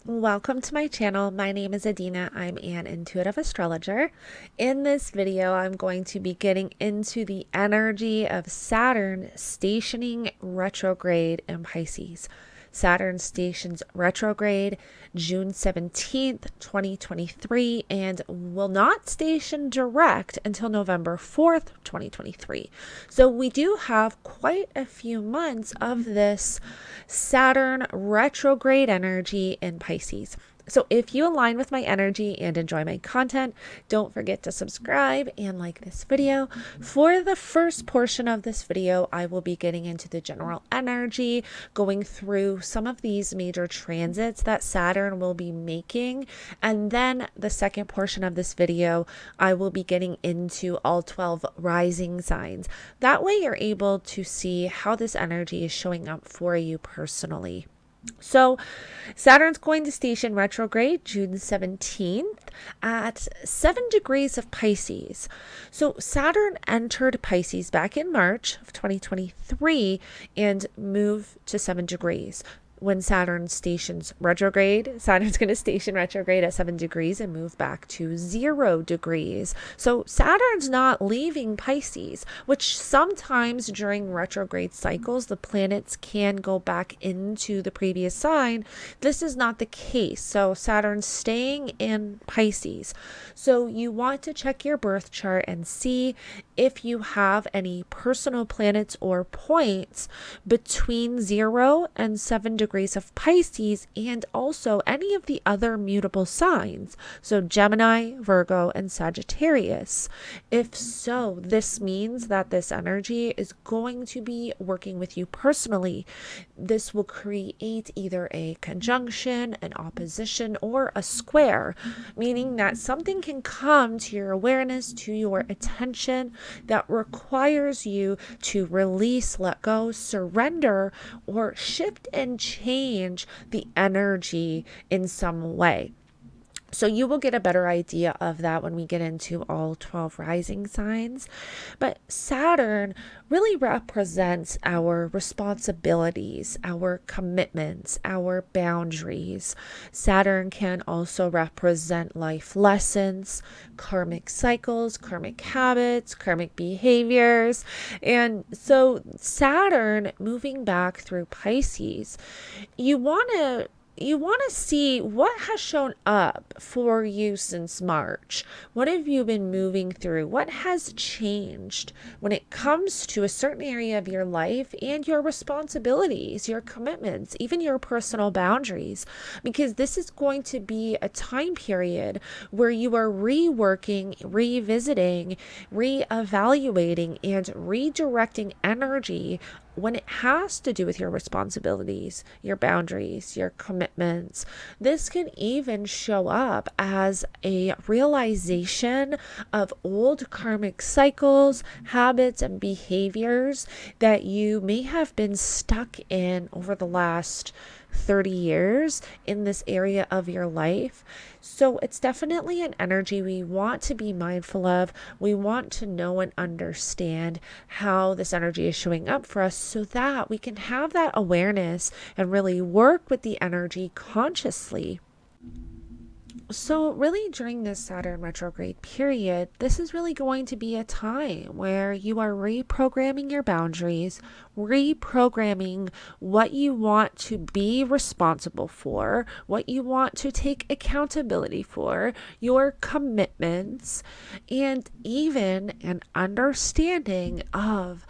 Welcome to my channel. My name is Adina. I'm an intuitive astrologer. In this video, I'm going to be getting into the energy of Saturn stationing retrograde in Pisces. Saturn stations retrograde June 17th, 2023, and will not station direct until November 4th, 2023. So we do have quite a few months of this Saturn retrograde energy in Pisces. So if you align with my energy and enjoy my content, don't forget to subscribe and like this video. For the first portion of this video, I will be getting into the general energy, going through some of these major transits that Saturn will be making. And then the second portion of this video, I will be getting into all 12 rising signs. That way you're able to see how this energy is showing up for you personally. So Saturn's going to station retrograde June 17th at 7 degrees of Pisces. So Saturn entered Pisces back in March of 2023 and moved to 7 degrees. When Saturn stations retrograde, Saturn's going to station retrograde at 7 degrees and move back to 0 degrees. So Saturn's not leaving Pisces, which sometimes during retrograde cycles, the planets can go back into the previous sign. This is not the case. So Saturn's staying in Pisces. So you want to check your birth chart and see if you have any personal planets or points between 0 and 7 degrees of Pisces, and also any of the other mutable signs. So Gemini, Virgo, and Sagittarius. If so, this means that this energy is going to be working with you personally. This will create either a conjunction, an opposition, or a square, meaning that something can come to your awareness, to your attention, that requires you to release, let go, surrender, or shift and change the energy in some way. So you will get a better idea of that when we get into all 12 rising signs. But Saturn really represents our responsibilities, our commitments, our boundaries. Saturn can also represent life lessons, karmic cycles, karmic habits, karmic behaviors. And so Saturn moving back through Pisces, you want to see what has shown up for you since March. What have you been moving through? What has changed when it comes to a certain area of your life and your responsibilities, your commitments, even your personal boundaries? Because this is going to be a time period where you are reworking, revisiting, reevaluating, and redirecting energy when it has to do with your responsibilities, your boundaries, your commitments. This can even show up as a realization of old karmic cycles, habits, and behaviors that you may have been stuck in over the last 30 years in this area of your life. So it's definitely an energy we want to be mindful of. We want to know and understand how this energy is showing up for us so that we can have that awareness and really work with the energy consciously. So really during this Saturn retrograde period, this is really going to be a time where you are reprogramming your boundaries, reprogramming what you want to be responsible for, what you want to take accountability for, your commitments, and even an understanding of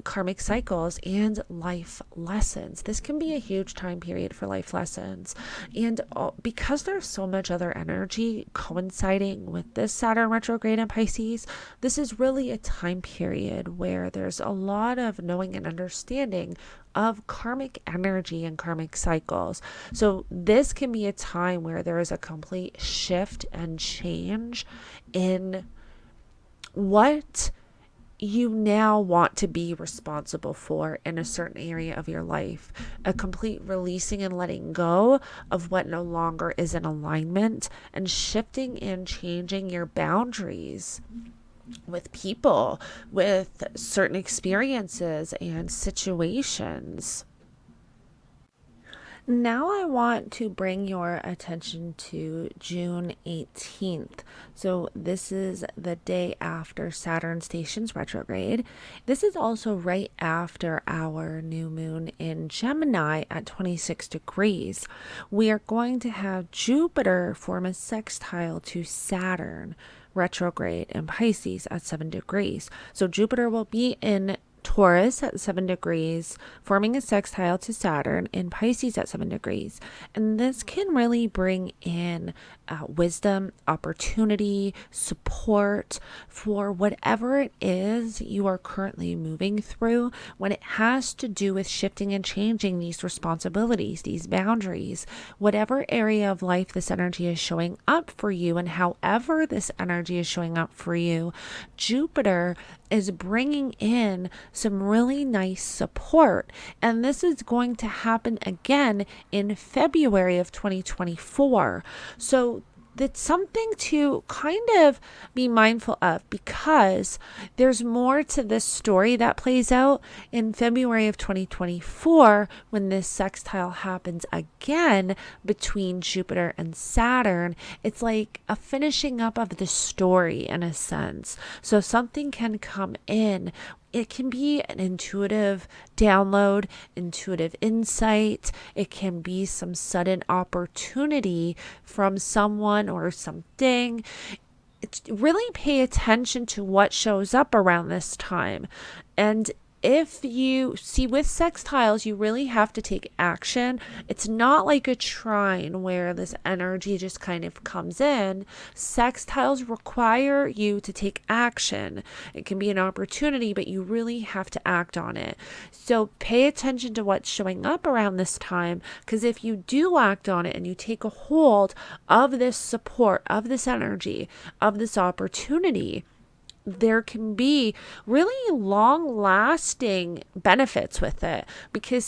karmic cycles and life lessons. This can be a huge time period for life lessons. And because there's so much other energy coinciding with this Saturn retrograde in Pisces, this is really a time period where there's a lot of knowing and understanding of karmic energy and karmic cycles. So this can be a time where there is a complete shift and change in what you now want to be responsible for in a certain area of your life. A complete releasing and letting go of what no longer is in alignment, and shifting and changing your boundaries with people, with certain experiences and situations. Now I want to bring your attention to June 18th. So this is the day after Saturn stations retrograde. This is also right after our new moon in Gemini at 26 degrees. We are going to have Jupiter form a sextile to Saturn retrograde in Pisces at 7 degrees. So Jupiter will be in Taurus at 7 degrees, forming a sextile to Saturn in Pisces at 7 degrees. And this can really bring in wisdom, opportunity, support for whatever it is you are currently moving through when it has to do with shifting and changing these responsibilities, these boundaries, whatever area of life this energy is showing up for you, and however this energy is showing up for you, Jupiter is bringing in some really nice support. And this is going to happen again in February of 2024. So that's something to kind of be mindful of, because there's more to this story that plays out in February of 2024 when this sextile happens again between Jupiter and Saturn. It's like a finishing up of the story in a sense. So something can come in. It can be an intuitive download, intuitive insight. It can be some sudden opportunity from someone or something. It's really pay attention to what shows up around this time. And if you see with sextiles, you really have to take action. It's not like a trine where this energy just kind of comes in. Sextiles require you to take action. It can be an opportunity, but you really have to act on it. So pay attention to what's showing up around this time, because if you do act on it and you take a hold of this support, of this energy, of this opportunity, there can be really long lasting benefits with it, because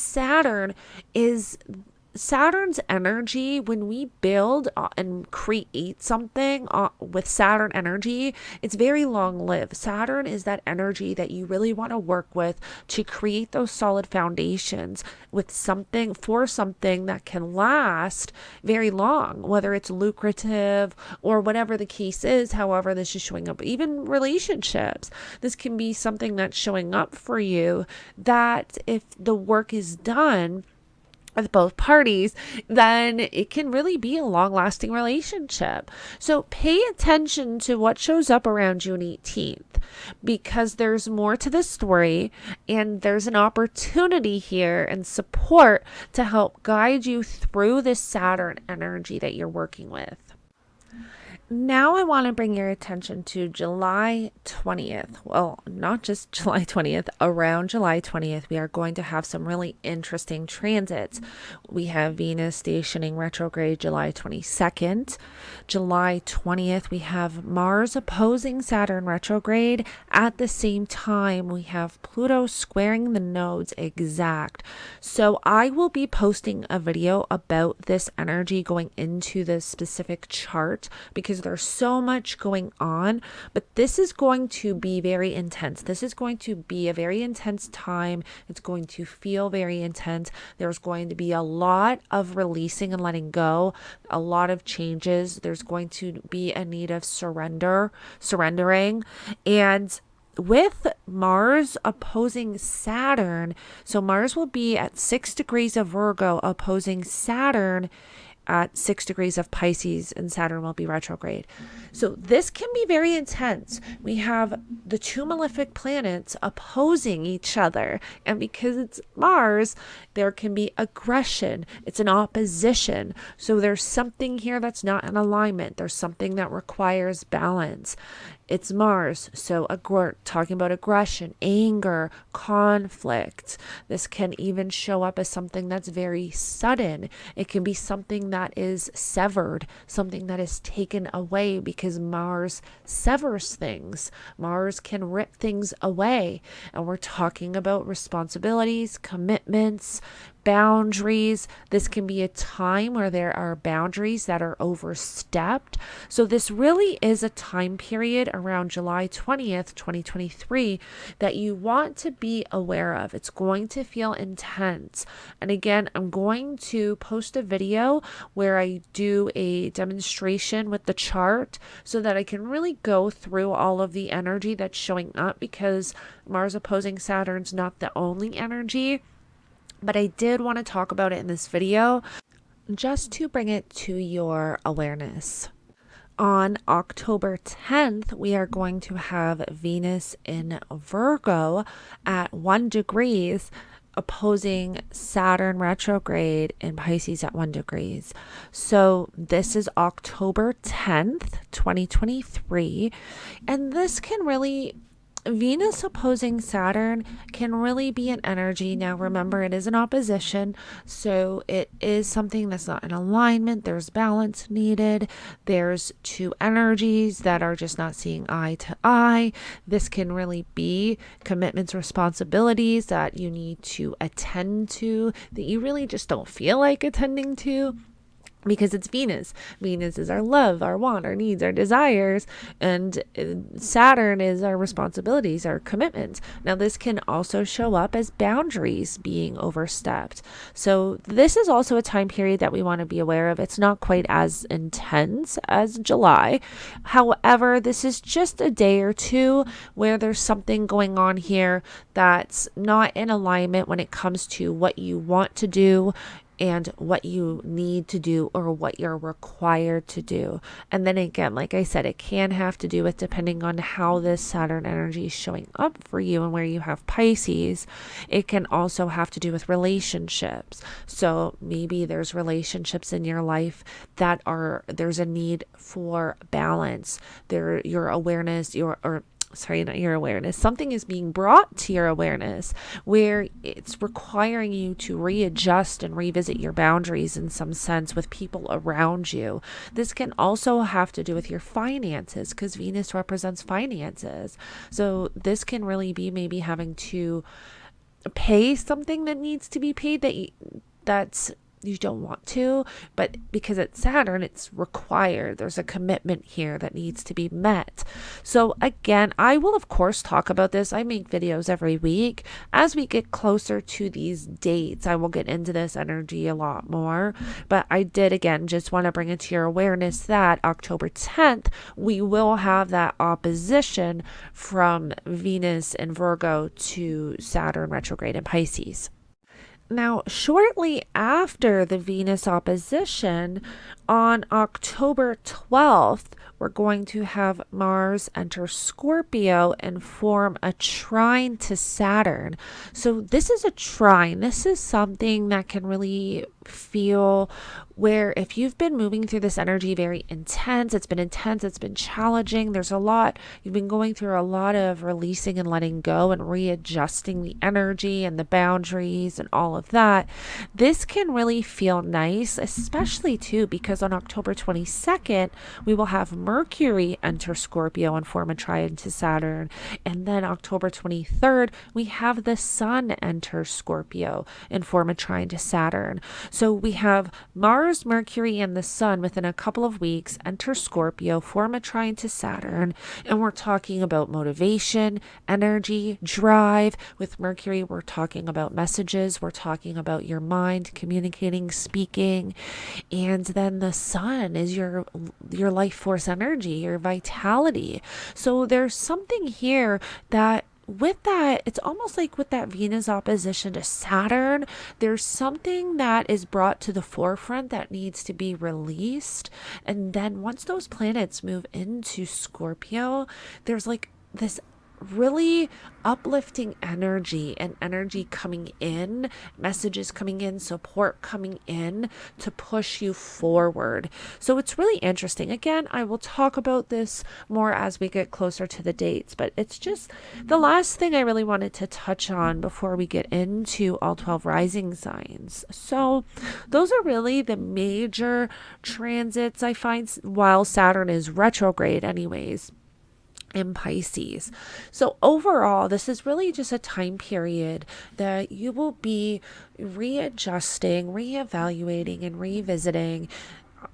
Saturn's energy, when we build and create something with Saturn energy, it's very long lived. Saturn is that energy that you really want to work with to create those solid foundations with something, for something that can last very long, whether it's lucrative or whatever the case is. However this is showing up, even relationships, this can be something that's showing up for you that if the work is done with both parties, then it can really be a long-lasting relationship. So pay attention to what shows up around June 18th, because there's more to this story, and there's an opportunity here and support to help guide you through this Saturn energy that you're working with. Now I want to bring your attention to July 20th. Well, not just July 20th, around July 20th, we are going to have some really interesting transits. We have Venus stationing retrograde July 22nd. July 20th, we have Mars opposing Saturn retrograde. At the same time, we have Pluto squaring the nodes exact. So I will be posting a video about this energy going into the specific chart, because there's so much going on, but this is going to be very intense. This is going to be a very intense time. It's going to feel very intense. There's going to be a lot of releasing and letting go, a lot of changes. There's going to be a need of surrendering. And with Mars opposing Saturn, so Mars will be at 6 degrees of Virgo opposing Saturn at 6 degrees of Pisces, and Saturn will be retrograde. So this can be very intense. We have the two malefic planets opposing each other, and because it's Mars, there can be aggression. It's an opposition. So there's something here that's not in alignment. There's something that requires balance. It's Mars, so talking about aggression, anger, conflict. This can even show up as something that's very sudden. It can be something that is severed, something that is taken away, because Mars severs things. Mars can rip things away. And we're talking about responsibilities, commitments, boundaries. This can be a time where there are boundaries that are overstepped. So this really is a time period around July 20th, 2023 that you want to be aware of. It's going to feel intense. And again, I'm going to post a video where I do a demonstration with the chart so that I can really go through all of the energy that's showing up, because Mars opposing Saturn's not the only energy. But I did want to talk about it in this video just to bring it to your awareness. On October 10th, we are going to have Venus in Virgo at 1 degrees opposing Saturn retrograde in Pisces at 1 degrees. So this is October 10th, 2023. And this can really, Venus opposing Saturn can really be an energy. Now, remember, it is an opposition, so it is something that's not in alignment. There's balance needed. There's two energies that are just not seeing eye to eye. This can really be commitments, responsibilities that you need to attend to that you really just don't feel like attending to. Because it's Venus. Venus is our love, our want, our needs, our desires. And Saturn is our responsibilities, our commitments. Now, this can also show up as boundaries being overstepped. So this is also a time period that we want to be aware of. It's not quite as intense as July. However, this is just a day or two where there's something going on here that's not in alignment when it comes to what you want to do and what you need to do or what you're required to do. And then again, like I said, it can have to do with, depending on how this Saturn energy is showing up for you and where you have Pisces, it can also have to do with relationships. So maybe there's relationships in your life that there's a need for balance. Your awareness, not your awareness. Something is being brought to your awareness where it's requiring you to readjust and revisit your boundaries in some sense with people around you. This can also have to do with your finances, because Venus represents finances. So this can really be maybe having to pay something that needs to be paid that's you don't want to, but because it's Saturn, it's required. There's a commitment here that needs to be met. So again, I will of course talk about this. I make videos every week. As we get closer to these dates, I will get into this energy a lot more. But I did, again, just want to bring it to your awareness that October 10th, we will have that opposition from Venus in Virgo to Saturn retrograde in Pisces. Now, shortly after the Venus opposition, on October 12th, we're going to have Mars enter Scorpio and form a trine to Saturn. So this is a trine. This is something that can really feel where if you've been moving through this energy very intense, it's been challenging. There's a lot, you've been going through a lot of releasing and letting go and readjusting the energy and the boundaries and all of that. This can really feel nice, especially too, because on October 22nd, we will have Mercury enter Scorpio and form a trine to Saturn. And then October 23rd, we have the Sun enter Scorpio and form a trine to Saturn. So we have Mars, Mercury, and the Sun within a couple of weeks enter Scorpio, form a trine to Saturn, and we're talking about motivation, energy, drive. With Mercury, we're talking about messages, we're talking about your mind, communicating, speaking, and then the Sun is your life force energy, your vitality. So there's something here that with that, it's almost like with that Venus opposition to Saturn, there's something that is brought to the forefront that needs to be released. And then once those planets move into Scorpio, there's like this really uplifting energy and energy coming in, messages coming in, support coming in to push you forward. So it's really interesting. Again, I will talk about this more as we get closer to the dates, but it's just the last thing I really wanted to touch on before we get into all 12 rising signs. So those are really the major transits I find while Saturn is retrograde anyways. in Pisces. So overall, this is really just a time period that you will be readjusting, reevaluating, and revisiting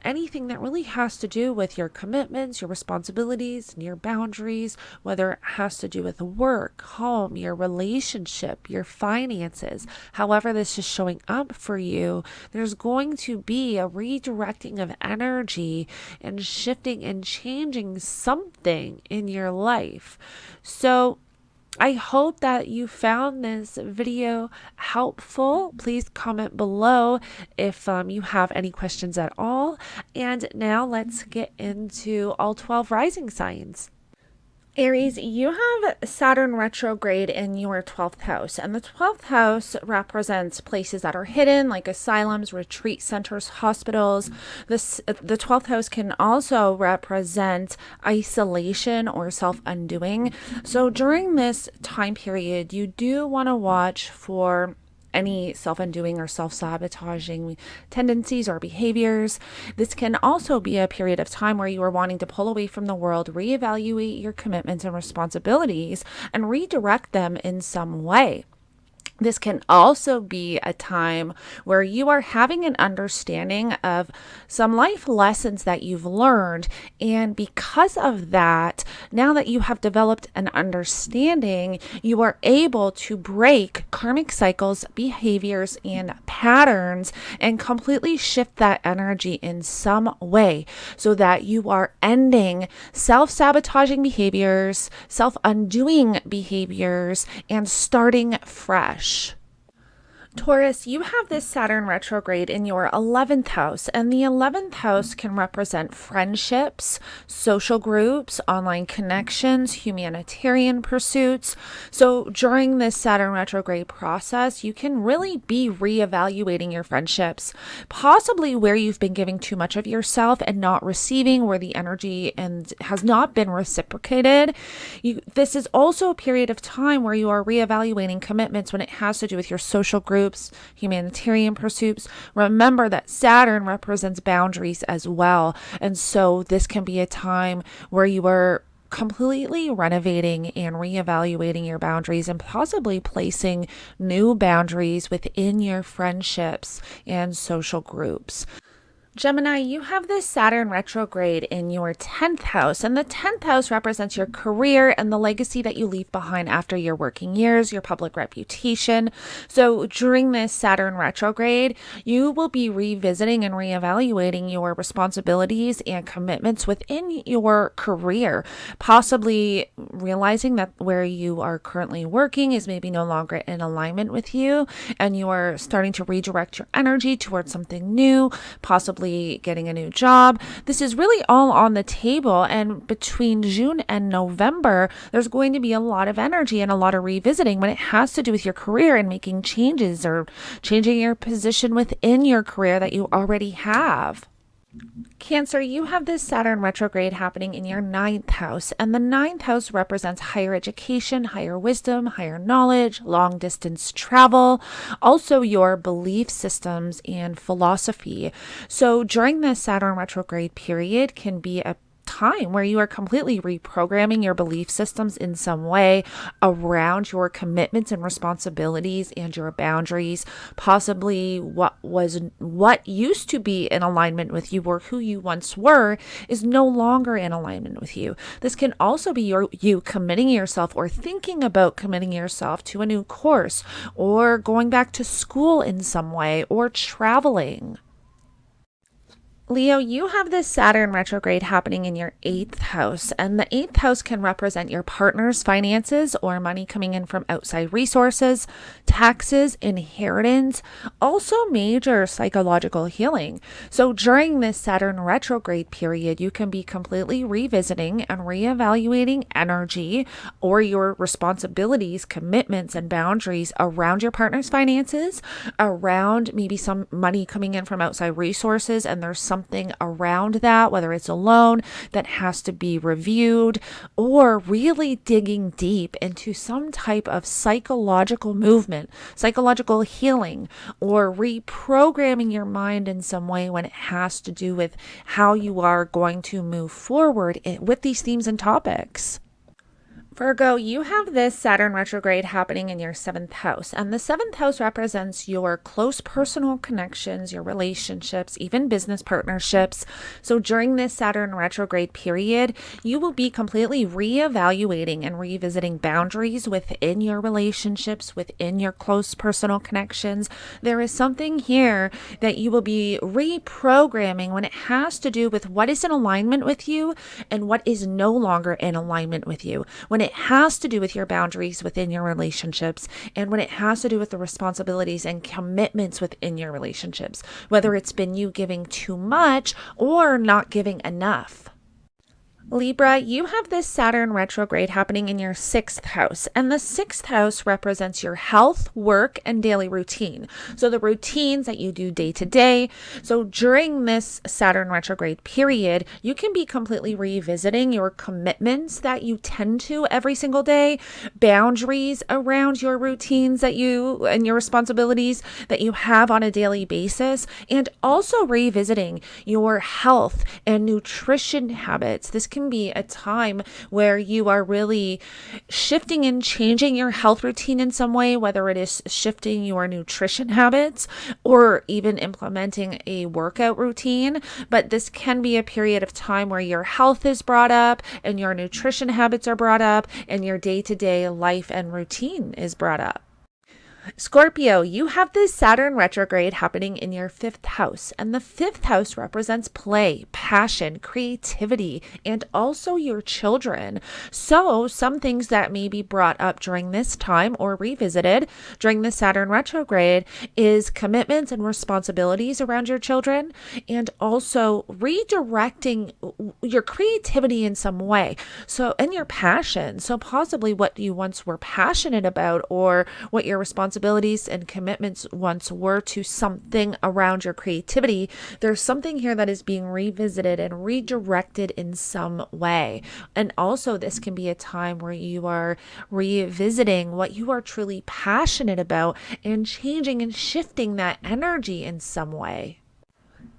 anything that really has to do with your commitments, your responsibilities, and your boundaries, whether it has to do with work, home, your relationship, your finances, however this is showing up for you, there's going to be a redirecting of energy and shifting and changing something in your life. So I hope that you found this video helpful. Please comment below if you have any questions at all. And now let's get into all 12 rising signs. Aries, you have Saturn retrograde in your 12th house, and the 12th house represents places that are hidden, like asylums, retreat centers, hospitals. The 12th house can also represent isolation or self-undoing. So during this time period, you do want to watch for any self-undoing or self-sabotaging tendencies or behaviors. This can also be a period of time where you are wanting to pull away from the world, reevaluate your commitments and responsibilities, and redirect them in some way. This can also be a time where you are having an understanding of some life lessons that you've learned. And because of that, now that you have developed an understanding, you are able to break karmic cycles, behaviors, and patterns and completely shift that energy in some way so that you are ending self-sabotaging behaviors, self-undoing behaviors, and starting fresh. Taurus, you have this Saturn retrograde in your 11th house, and the 11th house can represent friendships, social groups, online connections, humanitarian pursuits. So during this Saturn retrograde process, you can really be reevaluating your friendships, possibly where you've been giving too much of yourself and not receiving, where the energy and has not been reciprocated. This is also a period of time where you are reevaluating commitments when it has to do with your social groups, humanitarian pursuits. Remember that Saturn represents boundaries as well. And so this can be a time where you are completely renovating and reevaluating your boundaries and possibly placing new boundaries within your friendships and social groups. Gemini, you have this Saturn retrograde in your 10th house, and the 10th house represents your career and the legacy that you leave behind after your working years, your public reputation. So during this Saturn retrograde, you will be revisiting and reevaluating your responsibilities and commitments within your career, possibly realizing that where you are currently working is maybe no longer in alignment with you, and you are starting to redirect your energy towards something new, possibly getting a new job. This is really all on the table, and between June and November, there's going to be a lot of energy and a lot of revisiting when it has to do with your career and making changes or changing your position within your career that you already have. Cancer, you have this Saturn retrograde happening in your 9th house, and the 9th house represents higher education, higher wisdom, higher knowledge, long distance travel, also your belief systems and philosophy. So during this Saturn retrograde period can be a time where you are completely reprogramming your belief systems in some way around your commitments and responsibilities and your boundaries. Possibly what used to be in alignment with you or who you once were is no longer in alignment with you. This can also be you committing yourself or thinking about committing yourself to a new course or going back to school in some way or traveling. Leo, you have this Saturn retrograde happening in your 8th house, and the 8th house can represent your partner's finances or money coming in from outside resources, taxes, inheritance, also major psychological healing. So during this Saturn retrograde period, you can be completely revisiting and reevaluating energy or your responsibilities, commitments, and boundaries around your partner's finances, around maybe some money coming in from outside resources, and there's something around that, whether it's a loan that has to be reviewed, or really digging deep into some type of psychological movement, psychological healing, or reprogramming your mind in some way when it has to do with how you are going to move forward with these themes and topics. Virgo, you have this Saturn retrograde happening in your seventh house, and the seventh house represents your close personal connections, your relationships, even business partnerships. So during this Saturn retrograde period, you will be completely reevaluating and revisiting boundaries within your relationships, within your close personal connections. There is something here that you will be reprogramming when it has to do with what is in alignment with you and what is no longer in alignment with you. When it has to do with your boundaries within your relationships, and when it has to do with the responsibilities and commitments within your relationships, whether it's been you giving too much or not giving enough. Libra, you have this Saturn retrograde happening in your sixth house, and the sixth house represents your health, work, and daily routine. So the routines that you do day to day. So during this Saturn retrograde period, you can be completely revisiting your commitments that you tend to every single day, boundaries around your routines that you and your responsibilities that you have on a daily basis, and also revisiting your health and nutrition habits. This can be a time where you are really shifting and changing your health routine in some way, whether it is shifting your nutrition habits or even implementing a workout routine. But this can be a period of time where your health is brought up and your nutrition habits are brought up and your day-to-day life and routine is brought up. Scorpio, you have this Saturn retrograde happening in your fifth house, and the fifth house represents play, passion, creativity, and also your children. So some things that may be brought up during this time or revisited during the Saturn retrograde is commitments and responsibilities around your children, and also redirecting your creativity in some way. So, and your passion. So possibly what you once were passionate about or what your responsibilities and commitments once were to something around your creativity, there's something here that is being revisited and redirected in some way. And also this can be a time where you are revisiting what you are truly passionate about and changing and shifting that energy in some way.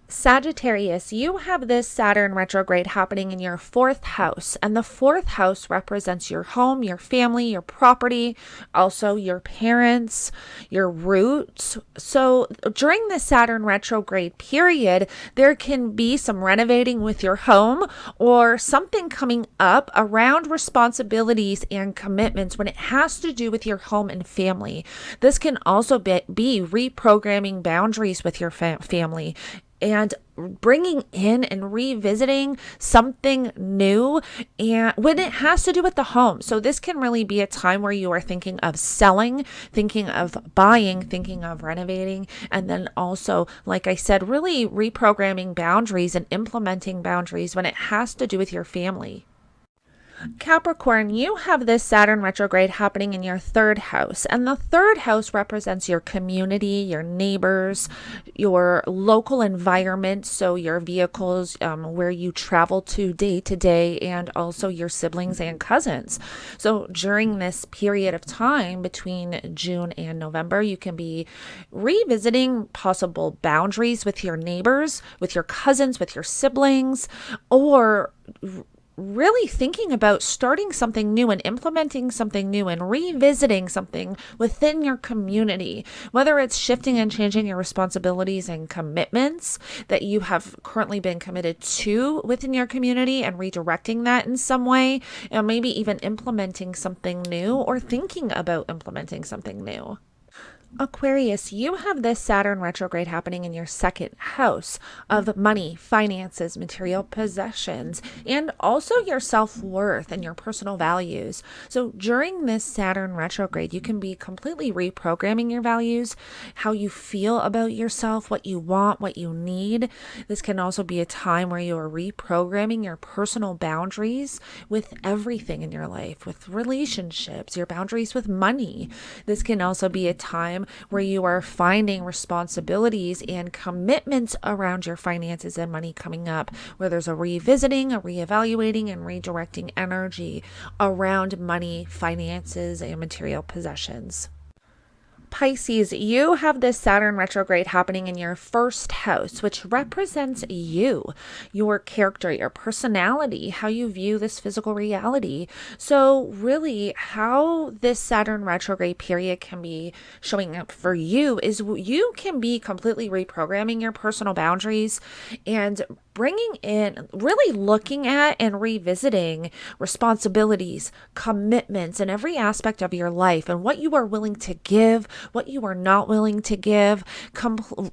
Sagittarius, you have this Saturn retrograde happening in your fourth house, and the fourth house represents your home, your family, your property, also your parents, your roots. So during the Saturn retrograde period, there can be some renovating with your home or something coming up around responsibilities and commitments when it has to do with your home and family. This can also be reprogramming boundaries with your family and bringing in and revisiting something new, and when it has to do with the home. So this can really be a time where you are thinking of selling, thinking of buying, thinking of renovating, and then also, like I said, really reprogramming boundaries and implementing boundaries when it has to do with your family. Capricorn, you have this Saturn retrograde happening in your third house, and the third house represents your community, your neighbors, your local environment, so your vehicles, where you travel to day, and also your siblings and cousins. So during this period of time between June and November, you can be revisiting possible boundaries with your neighbors, with your cousins, with your siblings, or really thinking about starting something new and implementing something new and revisiting something within your community, whether it's shifting and changing your responsibilities and commitments that you have currently been committed to within your community and redirecting that in some way, and maybe even implementing something new or thinking about implementing something new. Aquarius, you have this Saturn retrograde happening in your second house of money, finances, material possessions, and also your self-worth and your personal values. So during this Saturn retrograde, you can be completely reprogramming your values, how you feel about yourself, what you want, what you need. This can also be a time where you are reprogramming your personal boundaries with everything in your life, with relationships, your boundaries with money. This can also be a time where you are finding responsibilities and commitments around your finances and money coming up, where there's a revisiting, a reevaluating, and redirecting energy around money, finances, and material possessions. Pisces, you have this Saturn retrograde happening in your first house, which represents you, your character, your personality, how you view this physical reality. So really, how this Saturn retrograde period can be showing up for you is you can be completely reprogramming your personal boundaries and bringing in, really looking at and revisiting responsibilities, commitments in every aspect of your life and what you are willing to give, what you are not willing to give,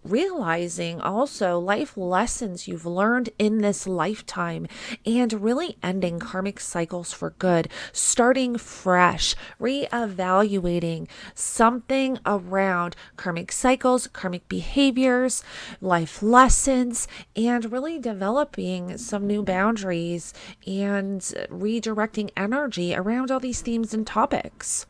realizing also life lessons you've learned in this lifetime and really ending karmic cycles for good, starting fresh, reevaluating something around karmic cycles, karmic behaviors, life lessons, and really developing some new boundaries and redirecting energy around all these themes and topics.